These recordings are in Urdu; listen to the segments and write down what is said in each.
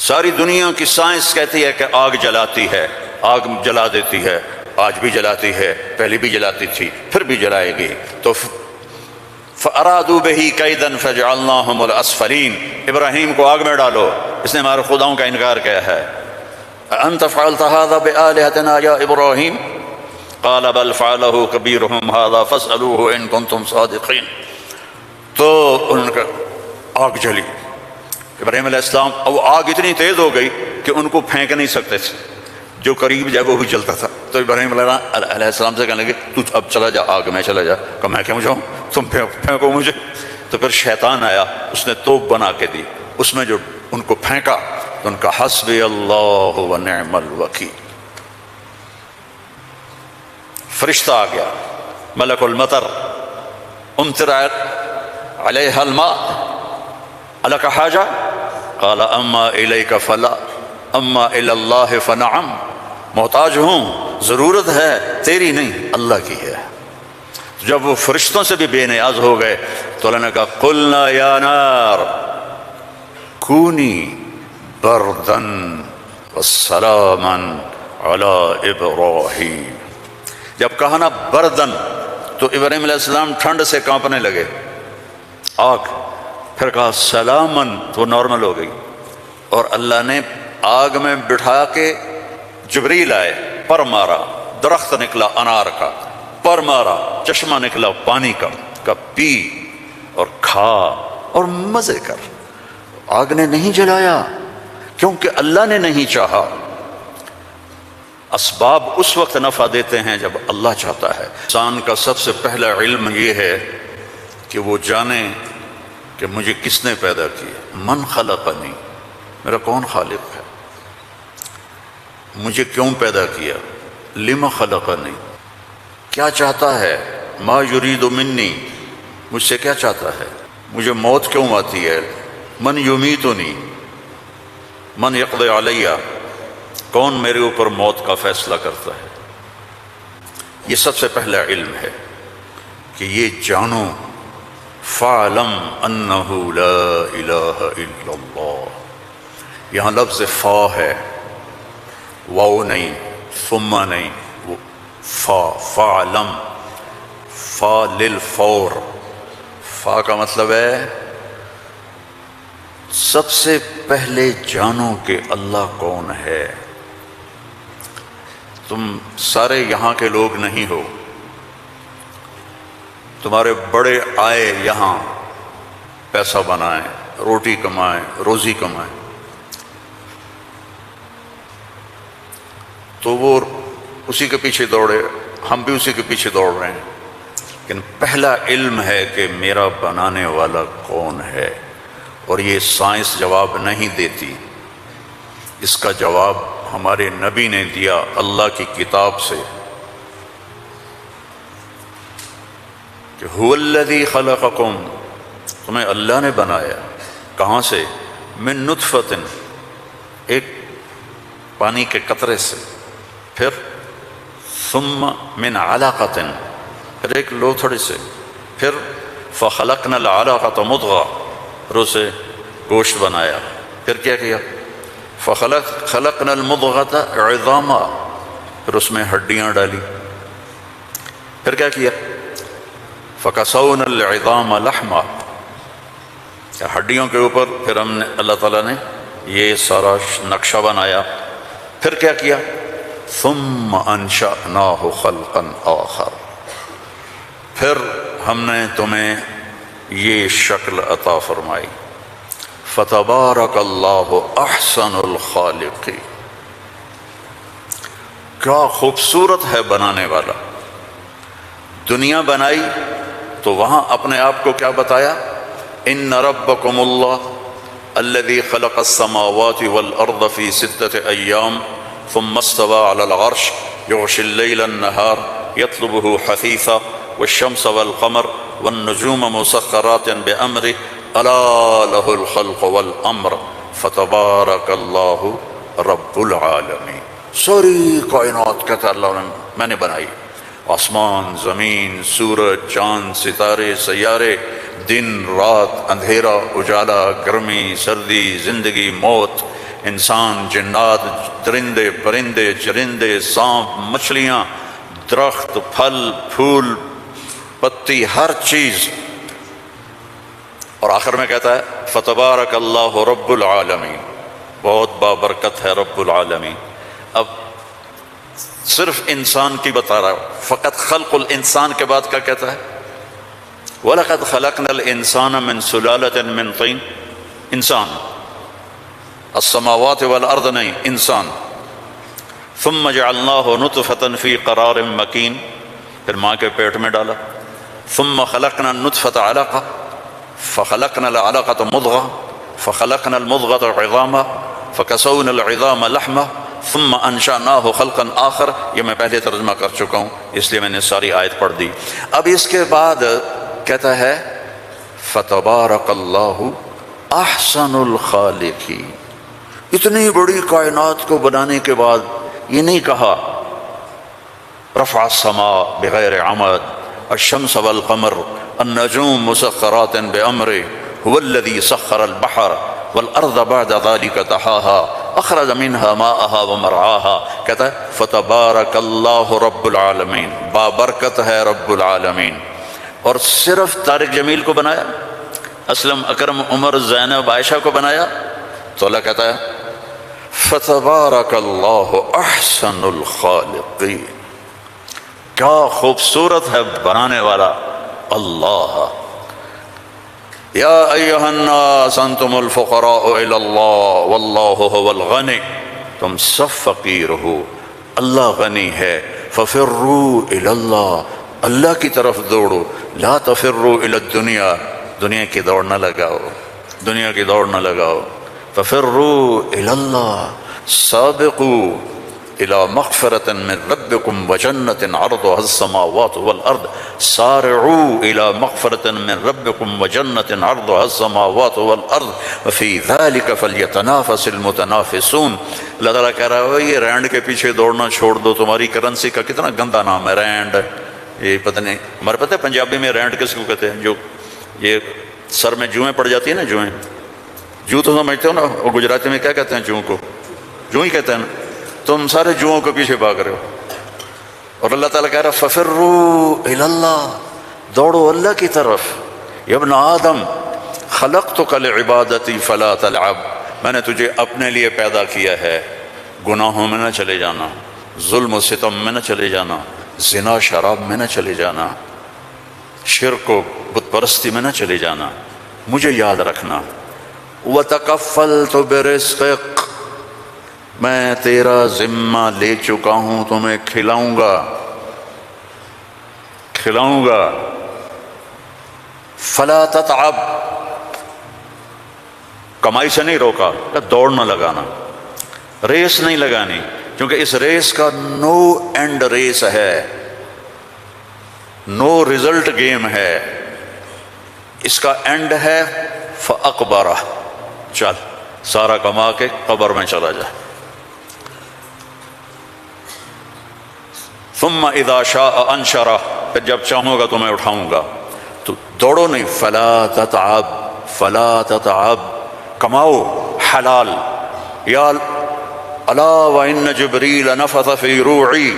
ساری دنیا کی سائنس کہتی ہے کہ آگ جلاتی ہے، آگ جلا دیتی ہے، آج بھی جلاتی ہے، پہلے بھی جلاتی تھی، پھر بھی جلائے گی۔ تو فَأَرَادُوا بِهِ كَيْدًا فَجَعَلْنَاهُمُ الْأَسْفَلِينَ، ابراہیم کو آگ میں ڈالو، اس نے ہمارے خداؤں کا انکار کیا ہے۔ أَأَنْتَ فَعَلْتَ هَذَا بِآلِهَتِنَا يَا إِبْرَاهِيمُ قَالَ بَلْ فَعَلَهُ كَبِيرُهُمْ هَذَا فَاسْأَلُوهُ إِن كُنتُمْ صَادِقِينَ۔ تو انہوں نے آگ جلی، ابراہیم علیہ السلام، اب آگ اتنی تیز ہو گئی کہ ان کو پھینک نہیں سکتے تھے، جو قریب جگہ وہ بھی جلتا تھا۔ تو ابراہیم علیہ السلام سے کہنے لگے تو اب چلا جا آگ میں، چلا جا۔ کہ میں کیوں جاؤں، تم پھینکو مجھے۔ تو پھر شیطان آیا، اس نے توپ بنا کے دی، اس میں جو ان کو پھینکا تو ان کا حسبی اللہ و نعم الوکیل۔ فرشتہ آ گیا، ملک المطر، امطر علیہا الماء الک حاجہ قال اما الیک فلا اما الی اللہ فنعم، محتاج ہوں، ضرورت ہے تیری نہیں، اللہ کی ہے۔ جب وہ فرشتوں سے بھی بے نیاز ہو گئے تو اللہ نے کہا قلنا یا نار کونی بردن وسلاما علی ابراہیم۔ جب کہا نا بردن تو ابراہیم علیہ السلام ٹھنڈ سے کانپنے لگے، آگ۔ پھر کہا سلامن تو نارمل ہو گئی، اور اللہ نے آگ میں بٹھا کے جبریل آئے، پر مارا، درخت نکلا انار کا، پر مارا، چشمہ نکلا پانی کا پی اور کھا اور مزے کر۔ آگ نے نہیں جلایا کیونکہ اللہ نے نہیں چاہا۔ اسباب اس وقت نفع دیتے ہیں جب اللہ چاہتا ہے۔ انسان کا سب سے پہلا علم یہ ہے کہ وہ جانے کہ مجھے کس نے پیدا کیا، من خلقنی، میرا کون خالق ہے، مجھے کیوں پیدا کیا، لم خلقنی، کیا چاہتا ہے، ما یرید منی، مجھ سے کیا چاہتا ہے، مجھے موت کیوں آتی ہے، من یمیتنی، من یقضی علیہ، کون میرے اوپر موت کا فیصلہ کرتا ہے۔ یہ سب سے پہلا علم ہے کہ یہ جانو فَعْلَمْ أَنَّهُ لَا إِلَهَ إِلَّا اللَّهُ۔ یہاں لفظ فا ہے، واو نہیں، ثم نہیں، فا، فَعْلَمْ، فا للفور، فا کا مطلب ہے سب سے پہلے جانو کہ اللہ کون ہے۔ تم سارے یہاں کے لوگ نہیں ہو، تمہارے بڑے آئے یہاں پیسہ بنائیں، روٹی کمائیں، روزی کمائیں، تو وہ اسی کے پیچھے دوڑے، ہم بھی اسی کے پیچھے دوڑ رہے ہیں، لیکن پہلا علم ہے کہ میرا بنانے والا کون ہے۔ اور یہ سائنس جواب نہیں دیتی، اس کا جواب ہمارے نبی نے دیا اللہ کی کتاب سے کہ هو الذی خلقکم، تمہیں اللہ نے بنایا، کہاں سے، من نطفۃ، ایک پانی کے قطرے سے، پھر ثم من علقۃ، پھر ایک لوتھڑے سے، پھر فخلقنا العلقۃ مضغہ، پھر اسے گوشت بنایا، پھر کیا کیا، خلقنا المضغۃ عظاما، پھر اس میں ہڈیاں ڈالی، پھر کیا کیا، فَكَسَوْنَا الْعِظَامَ لَحْمًا، ہڈیوں کے اوپر پھر ہم نے اللہ تعالیٰ نے یہ سارا نقشہ بنایا، پھر کیا کیا، ثُمَّ أَنشَأْنَاهُ خَلْقًا آخر، پھر ہم نے تمہیں یہ شکل عطا فرمائی۔ فَتَبَارَكَ اللَّهُ أَحْسَنُ الْخَالِقِينَ، کیا خوبصورت ہے بنانے والا۔ دنیا بنائی تو وہاں اپنے آپ کو کیا بتایا، ان ربکم اللہ الذی خلق السماوات والارض فی 6 ایام ثم استوى على العرش یغشی اللیل النہار یطلبہ حثیثا والشمس والقمر والنجوم مسخرات بامرہ الا لہ الخلق والامر فتبارک اللہ رب العالمین۔ ساری کائنات کہتا اللہ نے میں نے بنائی، آسمان، زمین، سورج، چاند، ستارے، سیارے، دن، رات، اندھیرا، اجالا، گرمی، سردی، زندگی، موت، انسان، جنات، درندے، پرندے، چرندے، سانپ، مچھلیاں، درخت، پھل پھول، پتی، ہر چیز. اور آخر میں کہتا ہے فتبارک اللہ رب العالمین، بہت بابرکت ہے رب العالمین. اب صرف انسان کی بتا رہا ہے، فقط خلق الانسان کے بعد کیا کہتا ہے؟ وَلَقَدْ خَلَقْنَا الْإِنسَانَ مِنْ سُلَالَةٍ مِنْ طِينٍ. انسان، السماوات والارض نہیں، انسان. ثم جعلناه نطفة في قرار مكين، پھر ماں کے پیٹ میں ڈالا. ثم خلقنا النطفة علقة فخلقنا العلقة مضغة فخلقنا المضغة عظاما فكسونا العظام لحما ثم انشأناه خلقا آخر. یہ میں پہلے ترجمہ کر چکا ہوں اس لیے میں نے ساری آیت پڑھ دی. اب اس کے بعد کہتا ہے فتبارک اللہ احسن الخالقین. اتنی بڑی کائنات کو بنانے کے بعد یہ نہیں کہا رفع السماء بغیر عمد الشمس والقمر النجوم مسخرات بأمره هو الذي سخر البحر والأرض بعد ذلك دحاها أخرج منها ماءها ومرعاها. کہتا ہے فتبارک اللہ رب العالمین، بابرکت ہے رب العالمین. اور صرف طارق جمیل کو بنایا، اسلم، اکرم، عمر، زینب، عائشہ کو بنایا؟ تو اللہ کہتا ہے فتبارک اللہ احسن الخالقین. کیا خوبصورت ہے بنانے والا اللہ. یا ایہا الناس انتم الفقراء الی اللہ واللہ هو الغنی. تم سب فقیر ہو، اللہ غنی ہے. ففروا الی اللہ، اللہ کی طرف دوڑو. لا تفروا الی الدنیا، دنیا کی دوڑ نہ لگاؤ، دنیا کی دوڑ نہ لگاؤ. ففروا الی اللہ سابقوا الى مغفرة من ربكم وجنة عرضها السماوات والارض. سارعوا الى مغفرة من ربكم وجنة عرضها السماوات والارض وفي ذلك فليتنافس المتنافسون. اللہ تعالیٰ کہہ رہا ہے یہ رینڈ کے پیچھے دوڑنا چھوڑ دو. تمہاری کرنسی کا کتنا گندا نام ہے رینڈ. یہ پتہ نہیں، ہمارے پتہ ہے پنجابی میں رینڈ کس کو کہتے ہیں؟ جو یہ سر میں جوئیں پڑ جاتی ہیں نا، جوئیں، جو تو سمجھتے ہو نا، وہ گجراتی میں کیا کہتے ہیں؟ جوں کو جوں ہی کہتے ہیں نا. تم سارے جوؤں کے پیچھے بھاگ رہے ہو. اور اللہ تعالیٰ کہہ رہا ففروا الی اللہ، دوڑو اللہ کی طرف. یا ابن آدم خلقتک لعبادتی فلا تلعب، میں نے تجھے اپنے لیے پیدا کیا ہے، گناہوں میں نہ چلے جانا، ظلم و ستم میں نہ چلے جانا، زنا شراب میں نہ چلے جانا، شرک و بت پرستی میں نہ چلے جانا، مجھے یاد رکھنا. وَتَكَفَّلْتُ بِرِزْقِكَ، میں تیرا ذمہ لے چکا ہوں، تمہیں کھلاؤں گا کھلاؤں گا. فلا تتعب، کمائی سے نہیں روکا، دوڑ نہ لگانا، ریس نہیں لگانی، کیونکہ اس ریس کا نو اینڈ ریس ہے، نو ریزلٹ گیم ہے. اس کا اینڈ ہے فَأَقْبَرَ، چل سارا کما کے قبر میں چلا جا. ثم اذا شاء انشرہ، پھر جب چاہوں گا تمہیں اٹھاؤں گا. تو دوڑو نہیں، فلا تتعب، فلا تتعب، کماؤ حلال. یا الا وان جبریل نفث فی روعی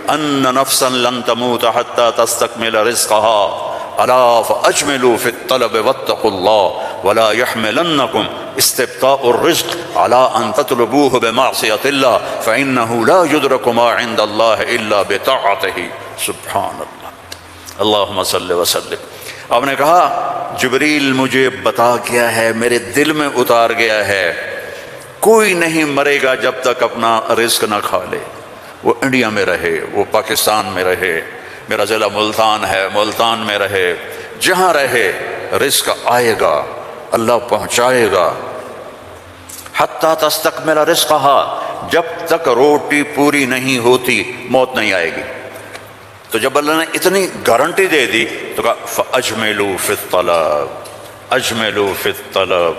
ان نفسا لن تموت حتى تستكمل رزقها الا فاجملوا في الطلب واتقوا الله ولا يحملنكم استبطاء الرزق على ان تطلبوه بمعصية الله فانه لا يدرك ما عند الله الا بطاعته. سبحان اللہ، اللہم صل وسلم. آپ نے کہا جبریل مجھے بتا گیا ہے، میرے دل میں اتار گیا ہے، کوئی نہیں مرے گا جب تک اپنا رزق نہ کھا لے. وہ انڈیا میں رہے، وہ پاکستان میں رہے، میرا ضلع ملتان ہے، ملتان میں رہے، جہاں رہے رزق آئے گا، اللہ پہنچائے گا. حتیٰ تستکمل رزقها، جب تک روٹی پوری نہیں ہوتی موت نہیں آئے گی. تو جب اللہ نے اتنی گارنٹی دے دی تو کہا فَأَجْمِلُوا فِي الطَّلَبِ، اجملوا فی الطلب،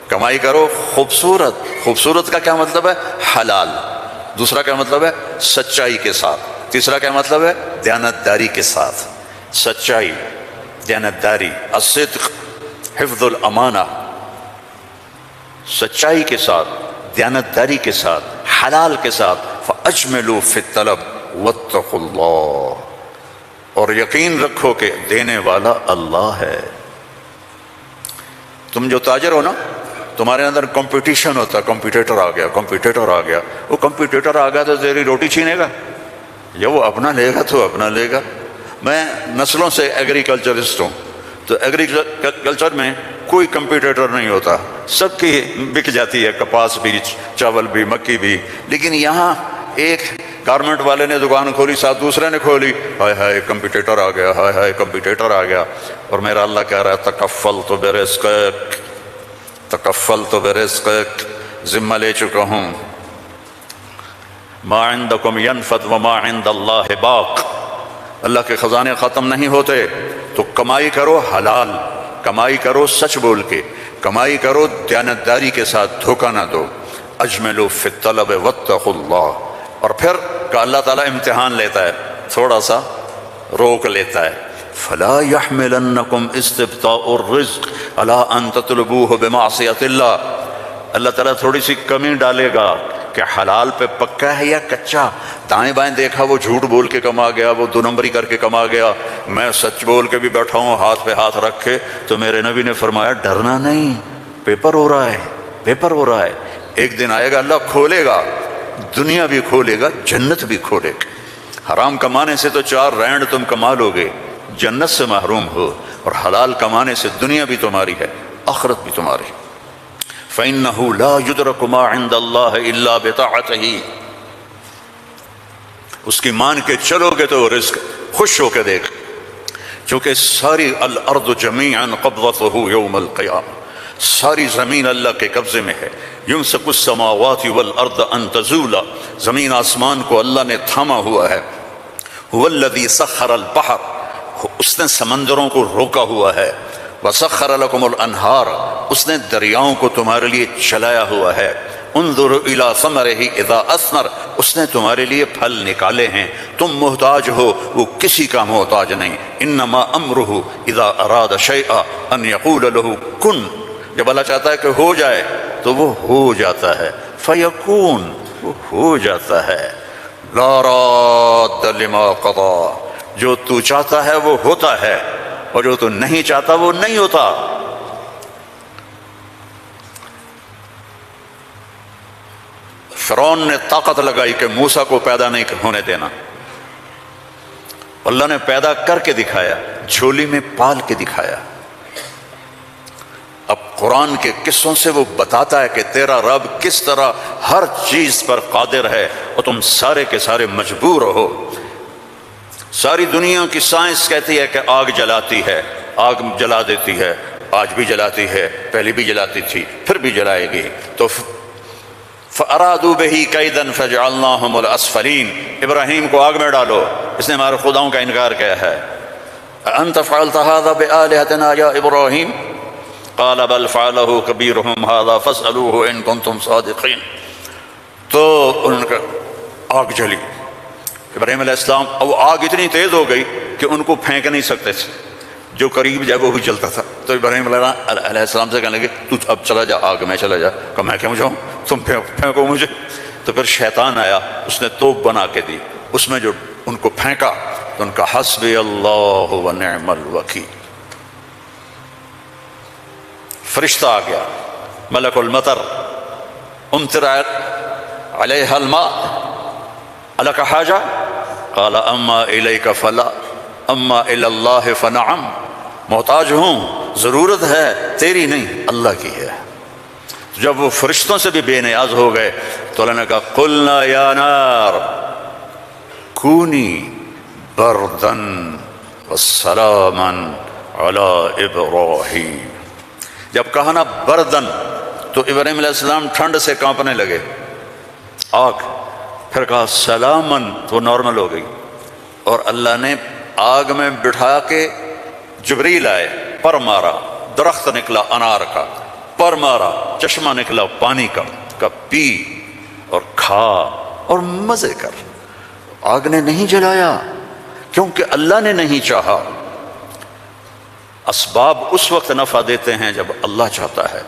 کمائی کرو خوبصورت. خوبصورت کا کیا مطلب ہے؟ حلال. دوسرا کیا مطلب ہے؟ سچائی کے ساتھ. تیسرا کیا مطلب ہے؟ دیانتداری کے ساتھ. سچائی، دیانتداری، الصدق، حفظ الامانہ، سچائی کے ساتھ، دیانتداری کے ساتھ، حلال کے ساتھ، فَأَجْمِلُوا فِي الطَّلَبِ وَاتَّقُوا اللَّهَ، اور یقین رکھو کہ دینے والا اللہ ہے۔ تم جو تاجر ہو نا، تمہارے اندر کمپٹیشن ہوتا ہے، کمپیٹیٹر آ گیا، کمپیٹیٹر آ گیا، وہ کمپیٹیٹر آ گیا تو تیری روٹی چھینے گا، یا وہ اپنا لے گا تو اپنا لے گا۔ میں نسلوں سے ایگریکلچرسٹ ہوں، تو ایگریکلچر میں کوئی کمپیٹیٹر نہیں ہوتا، سب کی بک جاتی ہے، کپاس بھی، چاول بھی، مکی بھی۔ لیکن یہاں ایک گارمنٹ والے نے دکان کھولی، ساتھ دوسرے نے کھولی، ہائے ہائے کمپیٹیٹر آ گیا، ہائے ہائے کمپیٹیٹر آ گیا۔ اور میرا اللہ کہہ رہا ہے تکفلت برزقک، تکفلت برزقک، ذمہ لے چکا ہوں، ما عندکم ینفد وما عند اللہ باق، اللہ کے خزانے ختم نہیں ہوتے، تو کمائی کرو حلال، کمائی کرو سچ بول کے، کمائی کرو دیانتداری کے ساتھ، دھوکہ نہ دو۔ اجملوا فی الطلب واتقوا اللہ، اور پھر کہ اللہ تعالیٰ امتحان لیتا ہے، تھوڑا سا روک لیتا ہے، فلا يحملنکم استبطاء الرزق علی ان تطلبوہ بمعصیۃ اللہ، اللہ تعالیٰ تھوڑی سی کمی ڈالے گا کہ حلال پہ پکا ہے یا کچا۔ دائیں بائیں دیکھا وہ جھوٹ بول کے کما گیا، وہ دو نمبری کر کے کما گیا، میں سچ بول کے بھی بیٹھا ہوں ہاتھ پہ ہاتھ رکھ کے، تو میرے نبی نے فرمایا ڈرنا نہیں، پیپر ہو رہا ہے، پیپر ہو رہا ہے، ایک دن آئے گا اللہ کھولے گا، دنیا بھی کھولے گا، جنت بھی کھولے گا۔ حرام کمانے سے تو 4 رینڈ تم کما لو گے، جنت سے محروم ہو، اور حلال کمانے سے دنیا بھی تمہاری ہے، آخرت بھی تمہاری۔ فَإِنَّهُ لَا يُدْرَكُ مَا عِندَ اللَّهِ إِلَّا بِطَاعَتِهِ، اس کی مان کے چلو گے تو رزق خوش ہو کے دیکھ، چونکہ ساری الارض جمیعا قبضتہ یوم القیامہ، ساری زمین اللہ کے قبضے میں ہے۔ یمسک السماوات والارض ان تزولا، زمین آسمان کو اللہ نے تھاما ہوا ہے۔ هو الذی سخر البحر، اس نے سمندروں کو روکا ہوا ہے۔ وسخر لکم الانہار، اس نے دریاؤں کو تمہارے لیے چلایا ہوا ہے۔ انظروا الی ثمرہ اذا اثمر، اس نے تمہارے لیے پھل نکالے ہیں، تم محتاج ہو، وہ کسی کا محتاج نہیں۔ انما امرہ اذا اراد شیئا ان یقول له کن، جب اللہ چاہتا ہے کہ ہو جائے تو وہ ہو جاتا ہے، فیکون، وہ ہو جاتا ہے۔ لا راد لما قضا، جو تو چاہتا ہے وہ ہوتا ہے، اور جو تو نہیں چاہتا وہ نہیں ہوتا۔ فرعون نے طاقت لگائی کہ موسیٰ کو پیدا نہیں ہونے دینا، اللہ نے پیدا کر کے دکھایا، جھولی میں پال کے دکھایا۔ اب قرآن کے قصوں سے وہ بتاتا ہے کہ تیرا رب کس طرح ہر چیز پر قادر ہے، اور تم سارے کے سارے مجبور ہو۔ ساری دنیا کی سائنس کہتی ہے کہ آگ جلاتی ہے، آگ جلا دیتی ہے، آج بھی جلاتی ہے، پہلے بھی جلاتی تھی، پھر بھی جلائے گی۔ تو فَأَرَادُوا بِهِ كَيْدًا فَجَعَلْنَاهُمُ الْأَسْفَلِينَ، ابراہیم کو آگ میں ڈالو، اس نے ہمارے خداؤں کا انکار کیا ہے۔ أَأَنْتَ فَعَلْتَ هَذَا بِآلِهَتِنَا يَا إِبْرَاهِيمُ قَالَ بَلْ فَعَلَهُ كَبِيرُهُمْ هَذَا فَاسْأَلُوهُ إِن كُنتُمْ صَادِقِينَ۔ تو ان کا آگ جلی، ابراہیم علیہ السلام، اب آگ اتنی تیز ہو گئی کہ ان کو پھینک نہیں سکتے تھے، جو قریب جائے وہ بھی جلتا تھا۔ تو ابراہیم علیہ السلام سے کہنے لگے تو اب چلا جا آگ میں، چلا جا۔ کہ میں کیوں جاؤں، تم پھینکو مجھے۔ تو پھر شیطان آیا، اس نے توپ بنا کے دی، اس میں جو ان کو پھینکا تو ان کا حسبی اللہ ونعم الوکیل، فرشتہ آ گیا، ملک المطر، امطر علیہ الماء، الک حاجہ، قال اما الیک فلا اما الی اللہ فنعم، محتاج ہوں، ضرورت ہے تیری نہیں، اللہ کی ہے۔ جب وہ فرشتوں سے بھی بے نیاز ہو گئے تو اللہ نے کہا قلنا یا نار کونی بردن وسلاما علی ابراہیم، جب کہا نا بردن تو ابراہیم علیہ السلام ٹھنڈ سے کانپنے لگے، آگ، پھر کہا سلامن تو نارمل ہو گئی، اور اللہ نے آگ میں بٹھا کے جبریل آئے، پر مارا، درخت نکلا انار کا، پر مارا، چشمہ نکلا پانی کا پی اور کھا اور مزے کر۔ آگ نے نہیں جلایا کیونکہ اللہ نے نہیں چاہا۔ اسباب اس وقت نفع دیتے ہیں جب اللہ چاہتا ہے۔